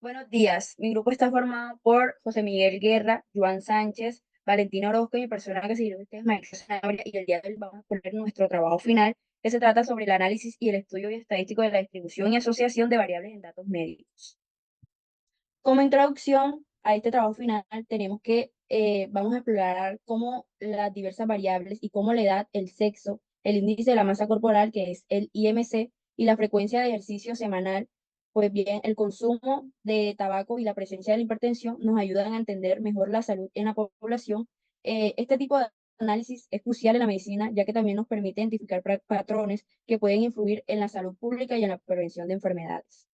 Buenos días. Mi grupo está formado por José Miguel Guerra, Joan Sánchez, Valentina Orozco y mi persona que se llama María Sanabria. Y el día de hoy vamos a poner nuestro trabajo final, que se trata sobre el análisis y el estudio y estadístico de la distribución y asociación de variables en datos médicos. Como introducción a este trabajo final, tenemos que vamos a explorar cómo las diversas variables y cómo la edad, el sexo, el índice de la masa corporal, que es el IMC, y la frecuencia de ejercicio semanal, pues bien, el consumo de tabaco y la presencia de la hipertensión nos ayudan a entender mejor la salud en la población. Este tipo de análisis es crucial en la medicina, ya que también nos permite identificar patrones que pueden influir en la salud pública y en la prevención de enfermedades.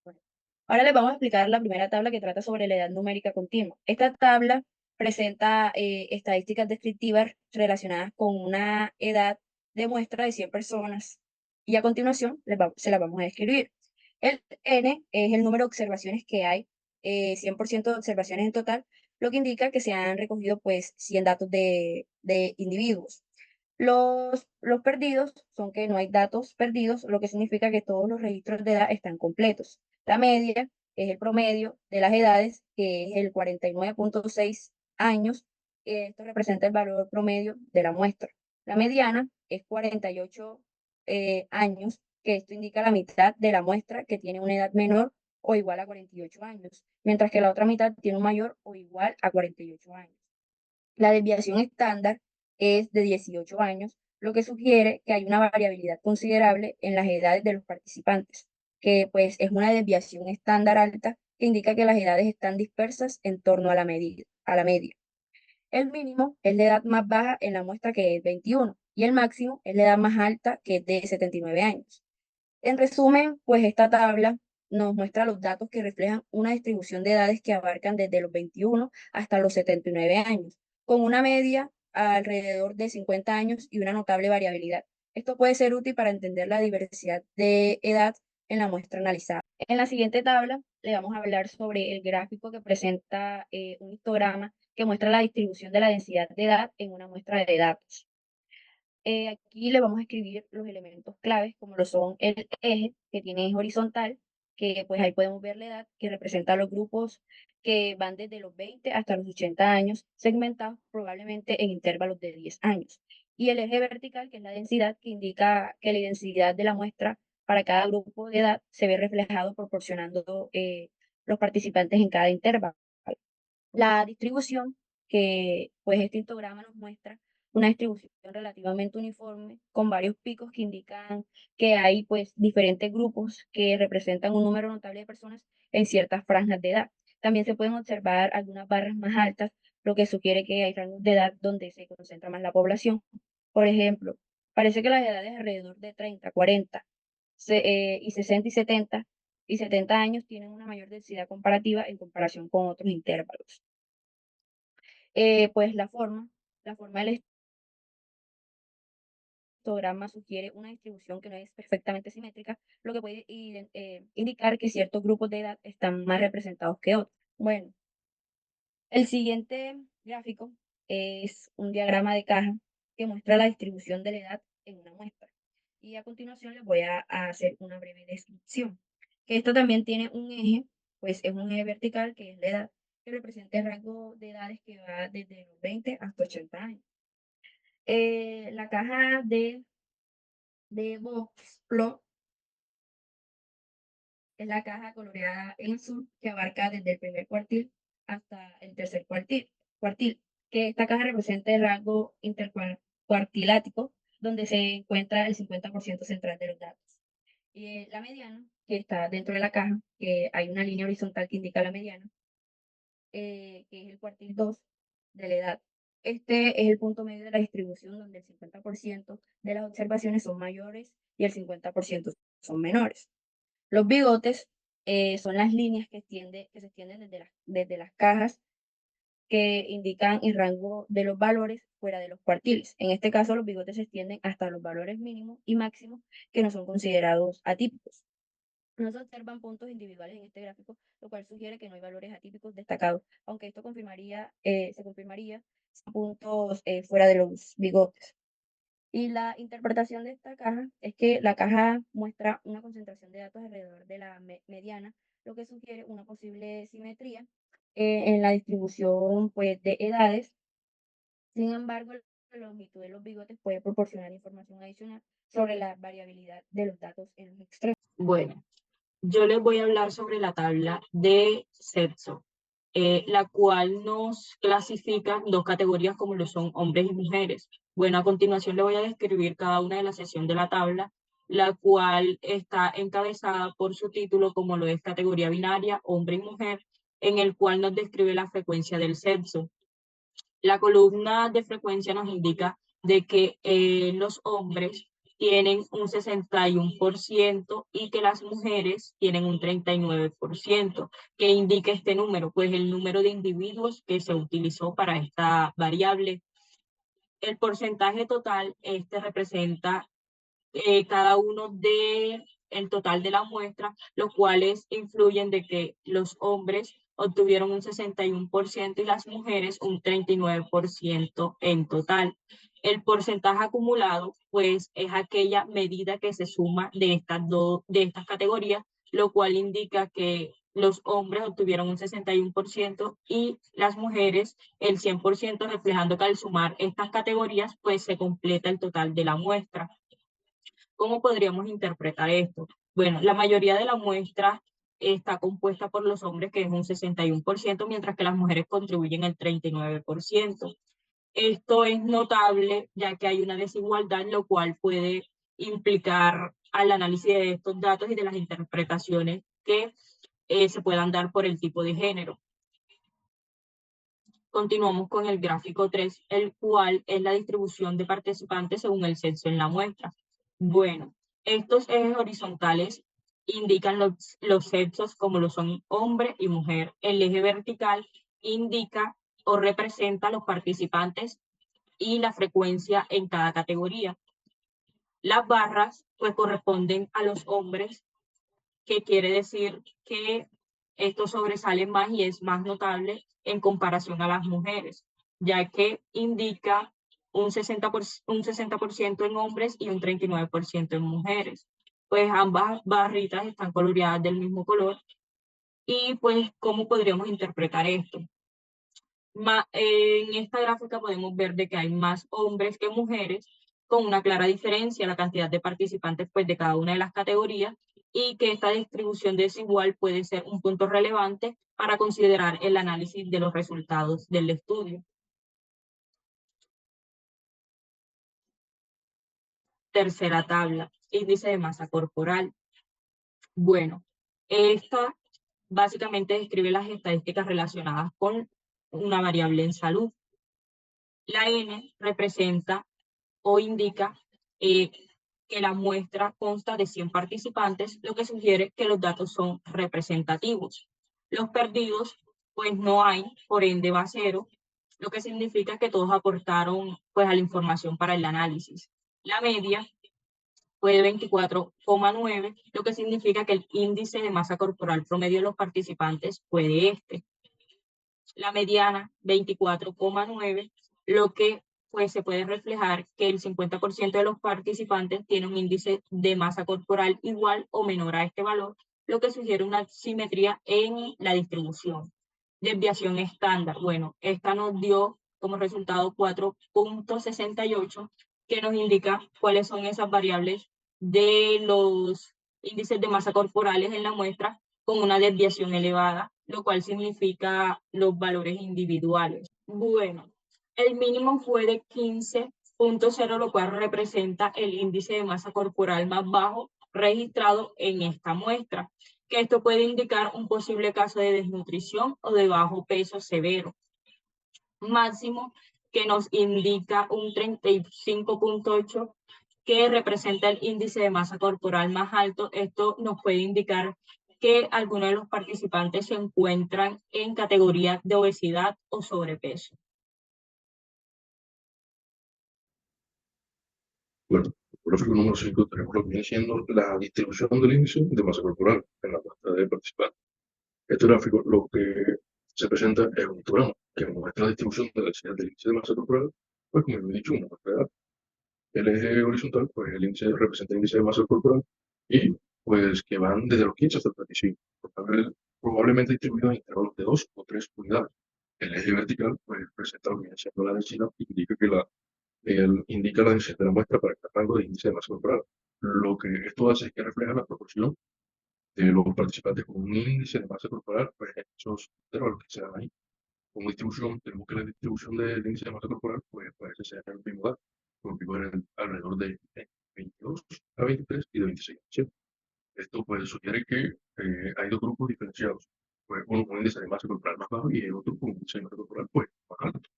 Bueno, ahora les vamos a explicar la primera tabla que trata sobre la edad numérica continua. Esta tabla presenta estadísticas descriptivas relacionadas con una edad de muestra de 100 personas y a continuación se las vamos a describir. El N es el número de observaciones que hay, 100% de observaciones en total, lo que indica que se han recogido pues 100 datos de individuos. Los perdidos son que no hay datos perdidos, lo que significa que todos los registros de edad están completos. La media es el promedio de las edades, que es el 49,6 años. Esto representa el valor promedio de la muestra. La mediana es 48 años, que esto indica la mitad de la muestra que tiene una edad menor o igual a 48 años, mientras que la otra mitad tiene un mayor o igual a 48 años. La desviación estándar es de 18 años, lo que sugiere que hay una variabilidad considerable en las edades de los participantes, que pues es una desviación estándar alta que indica que las edades están dispersas en torno a a la media. El mínimo es la edad más baja en la muestra, que es 21, y el máximo es la edad más alta, que es de 79 años. En resumen, pues esta tabla nos muestra los datos que reflejan una distribución de edades que abarcan desde los 21 hasta los 79 años, con una media alrededor de 50 años y una notable variabilidad. Esto puede ser útil para entender la diversidad de edad en la muestra analizada. En la siguiente tabla le vamos a hablar sobre el gráfico que presenta un histograma que muestra la distribución de la densidad de edad en una muestra de datos. Aquí le vamos a escribir los elementos claves, como lo son el eje, que tiene eje horizontal, que pues ahí podemos ver la edad, que representa los grupos que van desde los 20 hasta los 80 años, segmentados probablemente en intervalos de 10 años. Y el eje vertical, que es la densidad, que indica que la densidad de la muestra para cada grupo de edad se ve reflejado proporcionando los participantes en cada intervalo. La distribución, que pues este histograma nos muestra una distribución relativamente uniforme con varios picos que indican que hay pues diferentes grupos que representan un número notable de personas en ciertas franjas de edad. También se pueden observar algunas barras más altas, lo que sugiere que hay rangos de edad donde se concentra más la población. Por ejemplo, parece que las edades alrededor de 30, 40 y 60 y 70 años tienen una mayor densidad comparativa en comparación con otros intervalos. Pues la forma del histograma sugiere una distribución que no es perfectamente simétrica, lo que puede indicar que ciertos grupos de edad están más representados que otros. Bueno, el siguiente gráfico es un diagrama de caja que muestra la distribución de la edad en una muestra. Y a continuación les voy a hacer una breve descripción. Que esto también tiene un eje, pues es un eje vertical, que es la edad, que representa el rango de edades que va desde los 20 hasta 80 años. La caja de Voxplot es la caja coloreada en azul que abarca desde el primer cuartil hasta el tercer cuartil, que esta caja representa el rango intercuartilático, donde se encuentra el 50% central de los datos. Y la mediana, que está dentro de la caja, que hay una línea horizontal que indica la mediana, que es el cuartil 2 de la edad. Este es el punto medio de la distribución, donde el 50% de las observaciones son mayores y el 50% son menores. Los bigotes son las líneas que se extienden desde las cajas, que indican el rango de los valores fuera de los cuartiles. En este caso, los bigotes se extienden hasta los valores mínimos y máximos que no son considerados atípicos. No se observan puntos individuales en este gráfico, lo cual sugiere que no hay valores atípicos destacados, aunque esto se confirmaría si puntos fuera de los bigotes. Y la interpretación de esta caja es que la caja muestra una concentración de datos alrededor de la mediana, lo que sugiere una posible simetría en la distribución pues, de edades. Sin embargo, la longitud de los bigotes puede proporcionar información adicional sobre la variabilidad de los datos en los extremos. Bueno, yo les voy a hablar sobre la tabla de sexo, la cual nos clasifica en dos categorías como lo son hombres y mujeres. Bueno, a continuación le voy a describir cada una de las secciones de la tabla, la cual está encabezada por su título como lo es categoría binaria, hombre y mujer, en el cual nos describe la frecuencia del sexo. La columna de frecuencia nos indica de que los hombres tienen un 61% y que las mujeres tienen un 39%. ¿Qué indica este número? Pues el número de individuos que se utilizó para esta variable. El porcentaje total, este representa cada uno de el total de la muestra, los cuales influyen de que los hombres obtuvieron un 61% y las mujeres un 39% en total. El porcentaje acumulado, pues, es aquella medida que se suma de estas categorías, lo cual indica que los hombres obtuvieron un 61% y las mujeres el 100%, reflejando que al sumar estas categorías, pues se completa el total de la muestra. ¿Cómo podríamos interpretar esto? Bueno, la mayoría de la muestra está compuesta por los hombres, que es un 61%, mientras que las mujeres contribuyen el 39%. Esto es notable ya que hay una desigualdad, lo cual puede implicar al análisis de estos datos y de las interpretaciones que se puedan dar por el tipo de género. Continuamos con el gráfico 3, el cual es la distribución de participantes según el sexo en la muestra. Bueno, estos ejes horizontales indican los sexos como lo son hombre y mujer. El eje vertical indica o representa a los participantes y la frecuencia en cada categoría. Las barras pues corresponden a los hombres, que quiere decir que esto sobresale más y es más notable en comparación a las mujeres, ya que indica un 60% en hombres y un 39% en mujeres. Pues ambas barritas están coloreadas del mismo color. Y pues, ¿cómo podríamos interpretar esto? En esta gráfica podemos ver de que hay más hombres que mujeres, con una clara diferencia la cantidad de participantes pues, de cada una de las categorías, y que esta distribución desigual puede ser un punto relevante para considerar el análisis de los resultados del estudio. Tercera tabla, índice de masa corporal. Bueno, esta básicamente describe las estadísticas relacionadas con una variable en salud. La N representa o indica eh, que la muestra consta de 100 participantes, lo que sugiere que los datos son representativos. Los perdidos, pues no hay, por ende va a cero, lo que significa que todos aportaron pues, a la información para el análisis. La media fue de 24,9, lo que significa que el índice de masa corporal promedio de los participantes fue de este. La mediana 24,9, lo que pues se puede reflejar que el 50% de los participantes tiene un índice de masa corporal igual o menor a este valor, lo que sugiere una simetría en la distribución. Desviación estándar, bueno, esta nos dio como resultado 4,68, que nos indica cuáles son esas variables de los índices de masa corporales en la muestra con una desviación elevada, lo cual significa los valores individuales. Bueno, el mínimo fue de 15,0, lo cual representa el índice de masa corporal más bajo registrado en esta muestra, que esto puede indicar un posible caso de desnutrición o de bajo peso severo. Máximo, que nos indica un 35,8, que representa el índice de masa corporal más alto. Esto nos puede indicar que algunos de los participantes se encuentran en categoría de obesidad o sobrepeso. Bueno, el gráfico número 5 tenemos lo que viene siendo la distribución del índice de masa corporal en la muestra de participantes. Este gráfico lo que se presenta es un histograma que muestra la distribución de la densidad del índice de masa corporal, pues como he dicho, una muestra de datos. El eje horizontal, pues el índice representa el índice de masa corporal y pues que van desde los 15 hasta el 35, probablemente distribuidos en intervalos de 2 o 3 unidades. El eje vertical, pues presenta lo que viene siendo la densidad, indica la densidad de la muestra para cada rango de índice de masa corporal. Lo que esto hace es que refleja la proporción de los participantes con un índice de masa corporal, pues en esos intervalos que se dan ahí. Como distribución, tenemos que la distribución del índice de masa corporal, pues parece ser el bimodal, con pico alrededor de 22 a 23 y de 26 a 27. Esto pues sugiere que hay dos grupos diferenciados, pues uno con un índice de masa corporal más bajo y el otro con un índice de masa corporal pues más alto.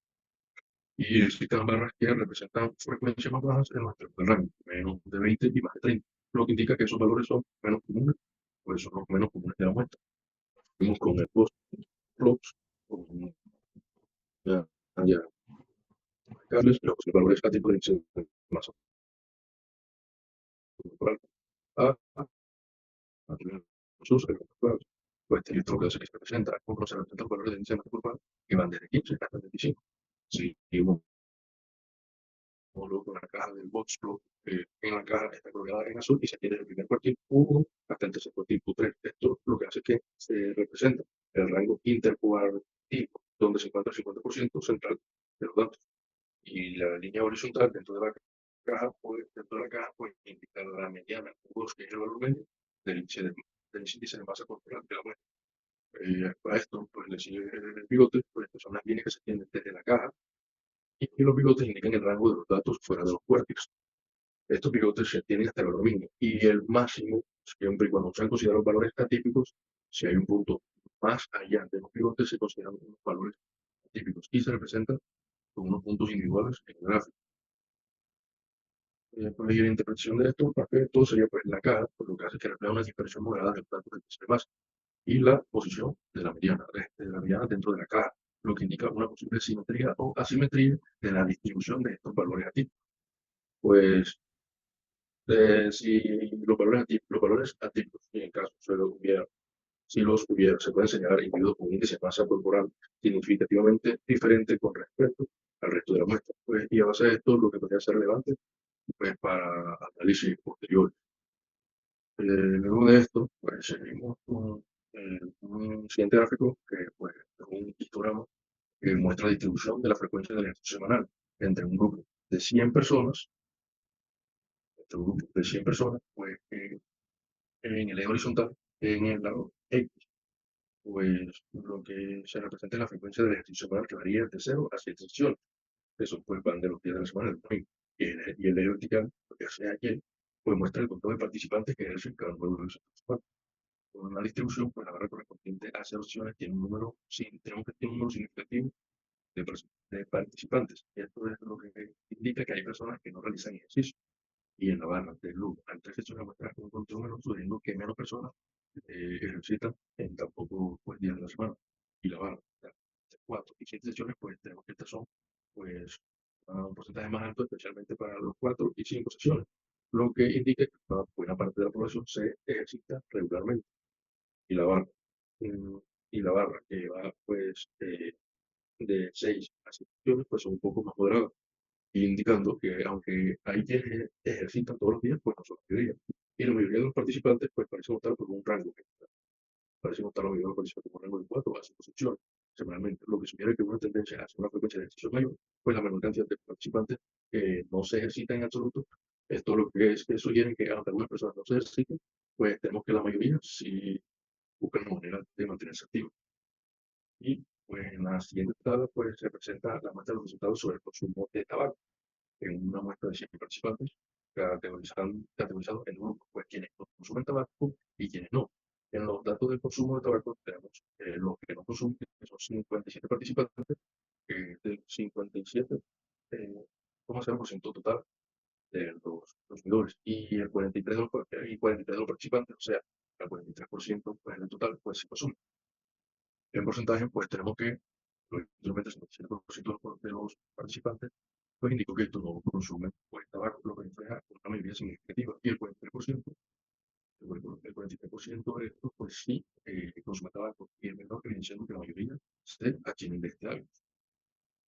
Y existen barras que representan frecuencias más bajas en nuestro rango, menos de 20 y más de 30, lo que indica que esos valores son menos comunes, pues son los menos comunes de la muestra. Vemos con el post-plots, con ya, ya, los valores estáticos de índice de masa corporal a sus claros. Pues este filtro que se representa, como se representan los valores de índice de masa corporal que van desde 15 hasta 25. Seguimos luego con la caja del boxplot, en la caja está colgada en azul y se tiene el primer cuartil 1 hasta el tercer cuartil 3. Esto lo que hace es que se representa el rango intercuartil, donde se encuentra el 50% central de los datos. Y la línea horizontal dentro de la caja, pues indica la mediana, que es el valor medio del índice de masa corporal de la muestra. A esto, pues le sigue el bigote, pues que son las líneas que se tienen desde la caja, y los bigotes indican el rango de los datos fuera de los cuartiles. Estos bigotes se tienen hasta el valor mínimo, y el máximo, siempre y cuando sean considerados valores atípicos, si hay un punto más allá de los bigotes, se consideran unos valores atípicos y se representan con unos puntos individuales en el gráfico. Pues, y la interpretación de esto, parte de todo sería pues la caja, por lo que hace que refleja una dispersión moderada de los datos del índice de masa, y la posición de la mediana dentro de la caja, lo que indica una posible simetría o asimetría de la distribución de estos valores atípicos. Pues si los valores atípicos, en el caso si los hubiera, se pueden señalar individuos con índice de masa corporal significativamente diferente con respecto al resto de la muestra. Pues, y a base de esto, lo que podría ser relevante pues, para análisis posteriores. Luego de esto, pues seguimos con un siguiente gráfico que pues, es un histograma que muestra la distribución de la frecuencia del ejercicio semanal entre un grupo de 100 personas, pues en el eje horizontal, en el lado X, pues lo que se representa es la frecuencia del ejercicio semanal que varía de 0 a 7 sesiones. Eso pues van de los días de la semana del domingo. Y el eje vertical, lo que hace ayer, pues muestra el conteo de participantes que ejercen cada uno de esos participantes. Con una distribución, pues la barra correspondiente a 0 sesiones tiene un número, tenemos que tener un número significativo de participantes. Y esto es lo que indica que hay personas que no realizan ejercicio. Y en la barra del loop, al 3 sesiones muestra un conteo menos, sugiriendo que menos personas ejercitan en tan pocos pues, días de la semana. Y la barra de 4 y 7 sesiones, pues tenemos que estas son pues, un porcentaje más alto, especialmente para los 4 y 5 sesiones, lo que indica que una buena parte de la población se ejercita regularmente. Y la barra, mm, y la barra que va pues, de 6 a 7 sesiones, pues son un poco más moderadas, indicando que aunque hay quienes ejercitan todos los días, pues no son la mayoría. Y la mayoría de los participantes pues parecen optar por un rango parece optar la mayoría de los participantes por un rango de 4 a 5 sesiones semanalmente, lo que sugiere que una tendencia hacia una frecuencia de ejercicio mayor, pues la menor cantidad de participantes que no se ejercitan en absoluto. Esto lo que es que sugiere que aunque algunas personas no se ejerciten, pues tenemos que la mayoría sí buscan una manera de mantenerse activos. Y pues en la siguiente tabla pues se presenta la muestra de los resultados sobre el consumo de tabaco en una muestra de 100 participantes categorizados en grupos, pues quienes consumen tabaco y quienes no. En los datos del consumo de tabaco tenemos los que no consumen, que son 57 participantes, del 57, 0,0% total de los consumidores, y el 43 de los participantes, o sea, el 43% pues, en el total, pues se consume. En porcentaje, pues tenemos que el 57% de los participantes pues indicó que estos no consumen pues, tabaco, lo que refleja una mayoría significativa, y el 43%, el 43% de estos pues sí consume tabaco, y el menor que viene siendo que la mayoría se abstienen de este hábito.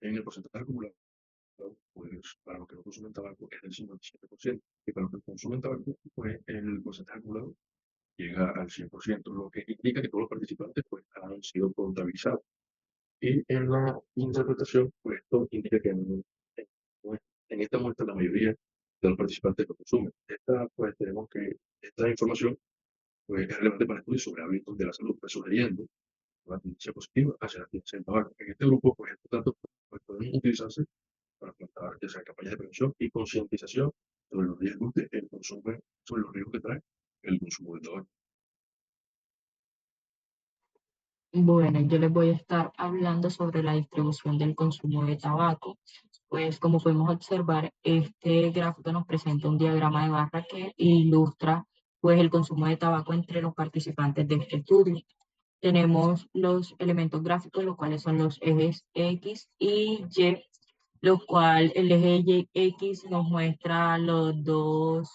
En el porcentaje acumulado pues para los que no consumen tabaco es del 57%, y para los que consumen tabaco, pues el porcentaje acumulado llega al 100%, lo que indica que todos los participantes pues, han sido contabilizados. Y en la interpretación, pues esto indica que en esta muestra la mayoría de los participantes lo consumen. Pues tenemos que esta información pues, es relevante para estudios sobre hábitos de la salud, pues sugiriendo una tendencia positiva hacia la abstinencia del tabaco. En este grupo, pues estos datos pues, pueden utilizarse para plantear ya sea campañas de prevención y concientización sobre los riesgos del consumo, sobre los riesgos que trae el consumo de tabaco. Bueno, yo les voy a estar hablando sobre la distribución del consumo de tabaco. Pues como podemos observar, este gráfico nos presenta un diagrama de barra que ilustra pues el consumo de tabaco entre los participantes de este estudio. Tenemos los elementos gráficos, los cuales son los ejes X y Y, lo cual el eje X nos muestra las dos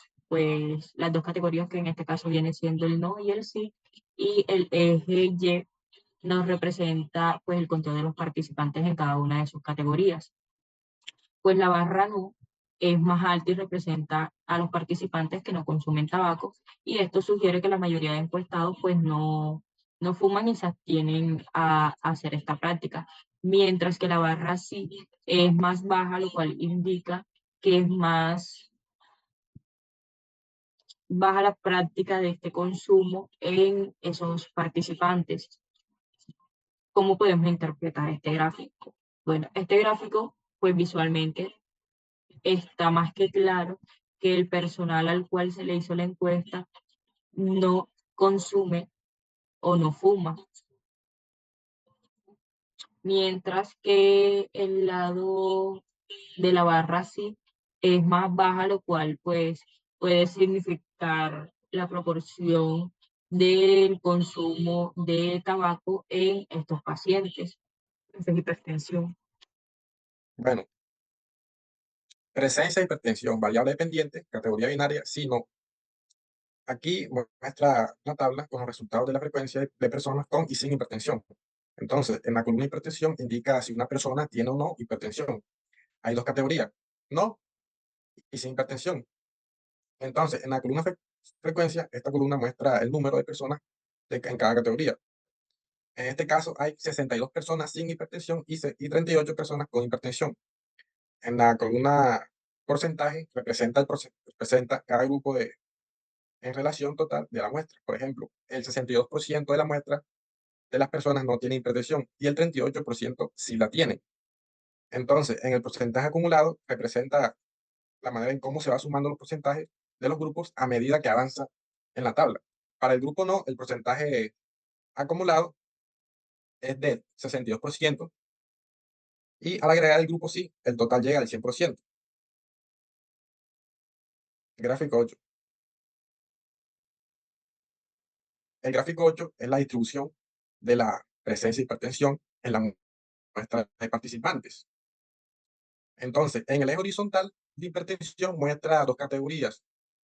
categorías que en este caso viene siendo el no y el sí, y el eje Y nos representa pues el conteo de los participantes en cada una de sus categorías. Pues la barra no es más alta y representa a los participantes que no consumen tabaco, y esto sugiere que la mayoría de encuestados pues no fuman y se abstienen a hacer esta práctica, mientras que la barra sí es más baja, lo cual indica que es más baja la práctica de este consumo en esos participantes. ¿Cómo podemos interpretar este gráfico? Bueno, este gráfico, pues visualmente está más que claro que el personal al cual se le hizo la encuesta no consume o no fuma, mientras que el lado de la barra sí es más baja, lo cual pues puede significar la proporción del consumo de tabaco en estos pacientes. Esa es hipertensión. Bueno, presencia de hipertensión, variable dependiente, categoría binaria, sí, no. Aquí muestra una tabla con los resultados de la frecuencia de personas con y sin hipertensión. Entonces, en la columna hipertensión indica si una persona tiene o no hipertensión. Hay dos categorías, no y sin hipertensión. Entonces, en la columna frecuencia, esta columna muestra el número de personas en cada categoría. En este caso, hay 62 personas sin hipertensión y 38 personas con hipertensión. En la columna porcentaje, representa cada grupo en relación total de la muestra. Por ejemplo, el 62% de la muestra de las personas no tiene hipertensión y el 38% sí la tienen. Entonces, en el porcentaje acumulado representa la manera en cómo se va sumando los porcentajes de los grupos a medida que avanza en la tabla. Para el grupo no, el porcentaje acumulado es del 62% y al agregar el grupo sí, el total llega al 100%. Gráfico 8. El gráfico 8 es la distribución de la presencia de hipertensión en la muestra de participantes. Entonces, en el eje horizontal de hipertensión muestra dos categorías.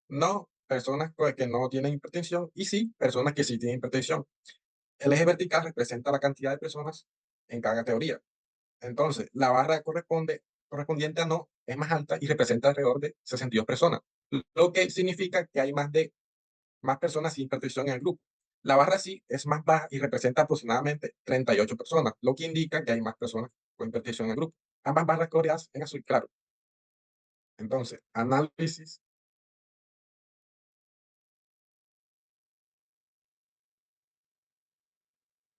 No personas que no tienen hipertensión y sí personas que sí tienen hipertensión. El eje vertical representa la cantidad de personas en cada categoría. Entonces, la barra correspondiente a no es más alta y representa alrededor de 62 personas, lo que significa que hay más personas sin hipertensión en el grupo. La barra sí es más baja y representa aproximadamente 38 personas, lo que indica que hay más personas con hipertensión en el grupo. Ambas barras coloreadas en azul claro. Entonces, análisis.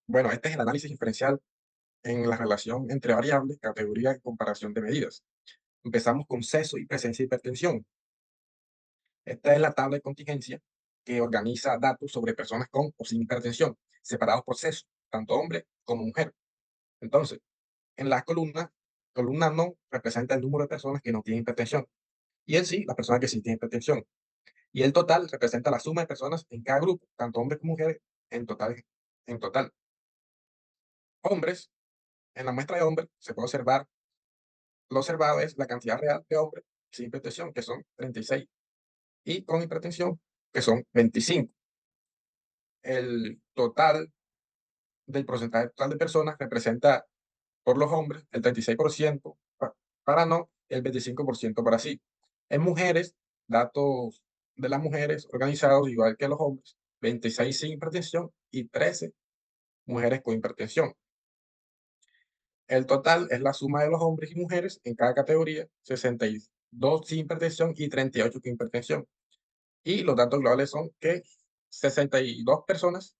Bueno, este es el análisis diferencial en la relación entre variables, categoría y comparación de medidas. Empezamos con sexo y presencia de hipertensión. Esta es la tabla de contingencia que organiza datos sobre personas con o sin hipertensión, separados por sexo, tanto hombre como mujer. Entonces, en la columna no representa el número de personas que no tienen hipertensión, y en sí, las personas que sí tienen hipertensión. Y el total representa la suma de personas en cada grupo, tanto hombres como mujeres, en total. Hombres, en la muestra de hombres se puede observar, lo observado es la cantidad real de hombres sin hipertensión, que son 36, y con hipertensión, que son 25. El total del porcentaje total de personas representa por los hombres el 36% para no el 25% para sí. En mujeres, datos de las mujeres organizados igual que los hombres, 26 sin hipertensión y 13 mujeres con hipertensión. El total es la suma de los hombres y mujeres en cada categoría, 62 sin hipertensión y 38 con hipertensión. Y los datos globales son que 62 personas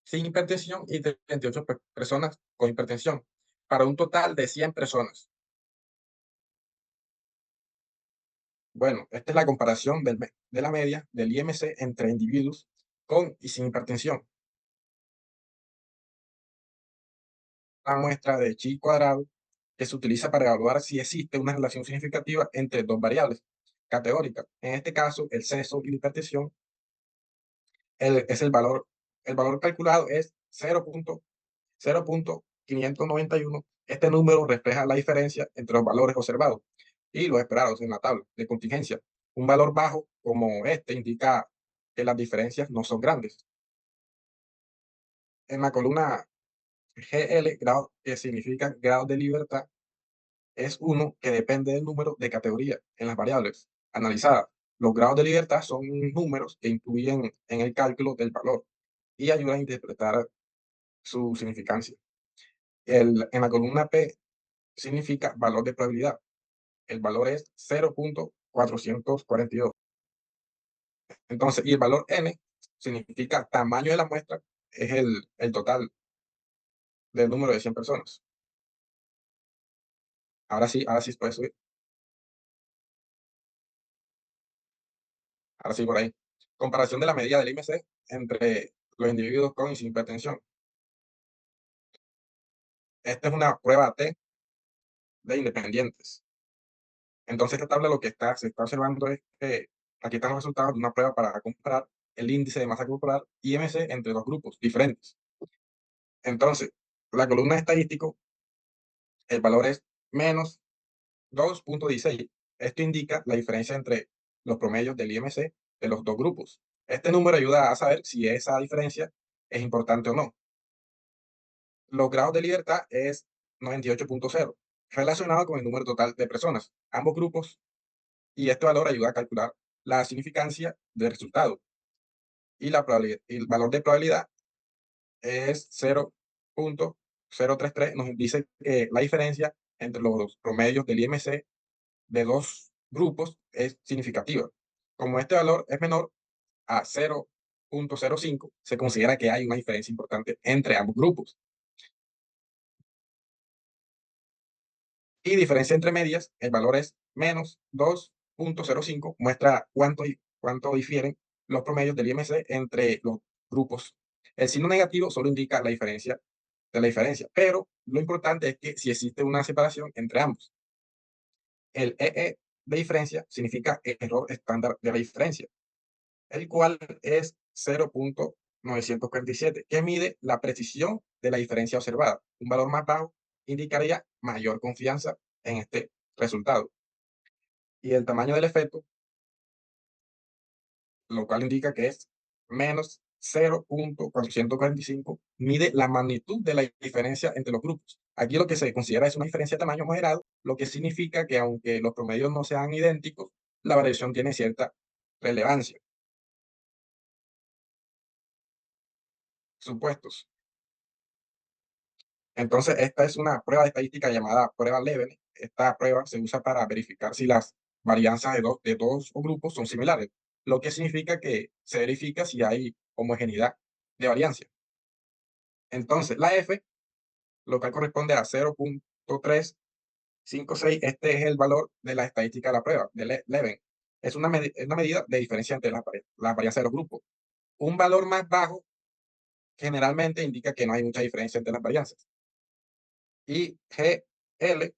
sin hipertensión y 38 personas con hipertensión, para un total de 100 personas. Bueno, esta es la comparación de la media del IMC entre individuos con y sin hipertensión. Una muestra de chi cuadrado que se utiliza para evaluar si existe una relación significativa entre dos variables categóricas. En este caso, el sexo y la hipertensión es el valor calculado es 0.591. Este número refleja la diferencia entre los valores observados y los esperados en la tabla de contingencia. Un valor bajo como este indica que las diferencias no son grandes. En la columna GL, grado, que significa grado de libertad, es uno que depende del número de categorías en las variables analizadas. Los grados de libertad son números que incluyen en el cálculo del valor y ayudan a interpretar su significancia. En la columna P significa valor de probabilidad. El valor es 0.442. Entonces, y el valor N significa tamaño de la muestra, es el total del número de 100 personas. Ahora sí puede subir. Ahora sí por ahí. Comparación de la medida del IMC entre los individuos con y sin hipertensión. Esta es una prueba T de independientes. Entonces, esta tabla lo que se está observando es que aquí están los resultados de una prueba para comparar el índice de masa corporal IMC entre dos grupos diferentes. Entonces, la columna estadístico, el valor es menos 2.16. Esto indica la diferencia entre los promedios del IMC de los dos grupos. Este número ayuda a saber si esa diferencia es importante o no. Los grados de libertad es 98.0, relacionado con el número total de personas, ambos grupos, y este valor ayuda a calcular la significancia del resultado. Y el valor de probabilidad es 0.033, nos dice que la diferencia entre los promedios del IMC de dos grupos es significativa. Como este valor es menor a 0.05, se considera que hay una diferencia importante entre ambos grupos. Y diferencia entre medias, el valor es menos 2.05, muestra cuánto difieren los promedios del IMC entre los grupos. El signo negativo solo indica la diferencia de la diferencia, pero lo importante es que si existe una separación entre ambos. El EE de diferencia significa error estándar de la diferencia, el cual es 0.947, que mide la precisión de la diferencia observada. Un valor más bajo indicaría mayor confianza en este resultado. Y el tamaño del efecto, lo cual indica que es menos 0.445, mide la magnitud de la diferencia entre los grupos. Aquí lo que se considera es una diferencia de tamaño moderado, lo que significa que aunque los promedios no sean idénticos, la variación tiene cierta relevancia. Supuestos. Entonces, esta es una prueba de estadística llamada prueba Leven. Esta prueba se usa para verificar si las varianzas de dos grupos son similares, lo que significa que se verifica si hay homogeneidad de variancia. Entonces, la F, lo que corresponde a 0.356, este es el valor de la estadística de la prueba, de Leven. Es una medida de diferencia entre las varianzas de los grupos. Un valor más bajo generalmente indica que no hay mucha diferencia entre las varianzas. Y GL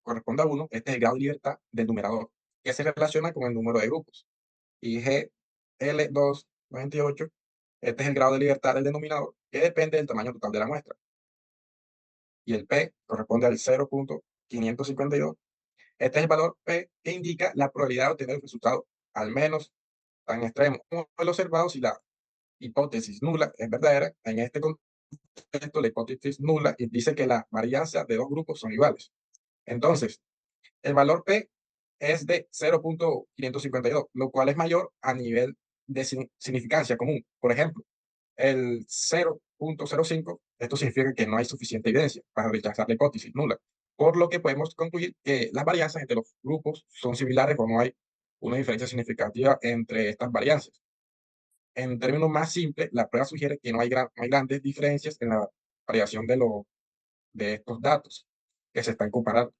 corresponde a 1, este es el grado de libertad del numerador, que se relaciona con el número de grupos. Y GL298, este es el grado de libertad del denominador, que depende del tamaño total de la muestra. Y el P corresponde al 0.552. Este es el valor P que indica la probabilidad de obtener el resultado al menos tan extremo como el observado si la hipótesis nula es verdadera. En este contexto, la hipótesis nula dice que la varianza de dos grupos son iguales. Entonces, el valor P es de 0.552, lo cual es mayor a nivel de significancia común. Por ejemplo, el 0.05, esto significa que no hay suficiente evidencia para rechazar la hipótesis nula, por lo que podemos concluir que las varianzas entre los grupos son similares o no hay una diferencia significativa entre estas varianzas. En términos más simples, la prueba sugiere que no hay grandes diferencias en la variación de estos datos que se están comparando.